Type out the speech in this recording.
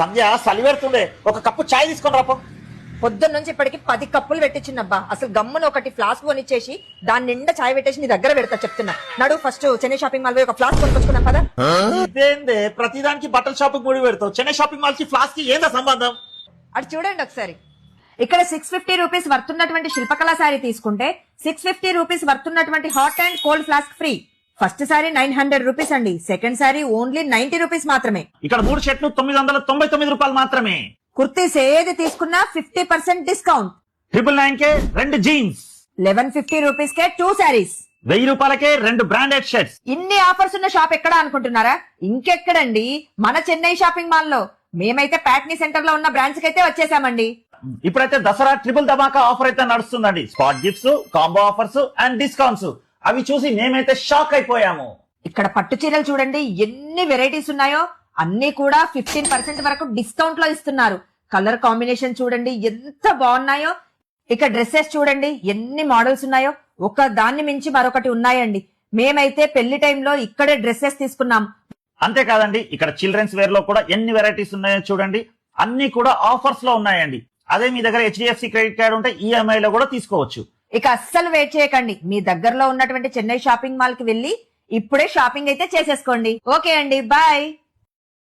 సంధ్య సలివెడుతుండే ఒక కప్పు చాయ్ తీసుకొని రాపో. పొద్దున్న నుంచి ఇప్పటికి 10 కప్పులు పెట్టించినబ్బా. అసలు గమ్మున ఒకటి ఫ్లాస్క్ కొనిచ్చేసి దాని నిండా చాయ్ పెట్టేసి నీ దగ్గర పెడతా చెప్తున్నా. నడు ఫస్ట్ చెన్నై షాపింగ్ మాల్ ఒక ఫ్లాస్క్ కొనుకొచ్చుకున్నాం కదా. ఇదేందే ప్రతిదానికి బట్టల షాపింగ్ ముడి పెడతావు? చెన్నై షాపింగ్ మాల్ కి ఫ్లాస్క్ కి ఏందా సంబంధం? అటు చూడండి ఒకసారి. ఇక్కడ 650 రూపీస్ వర్తున్నటువంటి శిల్పకళా శారీ తీసుకుంటే 650 రూపీస్ వర్తున్నటువంటి hot and cold flask free. First sari 900 rupees అండి. సెకండ్ సారీ ఓన్లీ 90 రూపీస్ మాత్రమే. ఇక్కడ 3 షర్ట్లు 999 రూపాయలు మాత్రమే. కుర్తీస్ ఏది తీసుకున్నా 50% డిస్కౌంట్. 999 కే 2 జీన్స్, 1150 రూపీస్ కే 2 సారీస్, 1000 రూపాయలకే 2 బ్రాండెడ్ షర్ట్స్. ఇన్ని ఆఫర్స్ ఉన్న షాప్ ఎక్కడ అనుకుంటున్నారా? ఇంకెక్కడండి, మన చెన్నై షాపింగ్ మాల్ లో. మేమైతే ప్యాట్నీ సెంటర్ లో ఉన్న బ్రాంచ్ కి అయితే వచ్చేసామండి. ఇప్పుడైతే దసరా ట్రిపుల్ ధమాకా ఆఫర్ అయితే నడుస్తుందండి. Spot gifts, combo offers and discounts. అవి చూసి మేమైతే షాక్ అయిపోయాము. ఇక్కడ పట్టు చీరలు చూడండి ఎన్ని వెరైటీస్ ఉన్నాయో. అన్ని కూడా 15% వరకు డిస్కౌంట్ లో ఇస్తున్నారు. కలర్ కాంబినేషన్ చూడండి ఎంత బాగున్నాయో. ఇక డ్రెస్సెస్ చూడండి ఎన్ని మోడల్స్ ఉన్నాయో. ఒక దాన్ని మించి మరొకటి ఉన్నాయండి. మేమైతే పెళ్లి టైంలో ఇక్కడే డ్రెస్సెస్ తీసుకున్నాం. అంతేకాదండి, ఇక్కడ చిల్డ్రన్స్ వేర్ లో కూడా ఎన్ని వెరైటీస్ ఉన్నాయో చూడండి. అన్ని కూడా ఆఫర్స్ లో ఉన్నాయండి. అదే మీ దగ్గర HDFC క్రెడిట్ కార్డు ఉంటే EMI లో కూడా తీసుకోవచ్చు. ఇక అస్సలు వెయిట్ చేయకండి. మీ దగ్గరలో ఉన్నటువంటి చెన్నై షాపింగ్ మాల్ కి వెళ్ళి ఇప్పుడే షాపింగ్ అయితే చేసేసుకోండి. ఓకే అండి, బాయ్.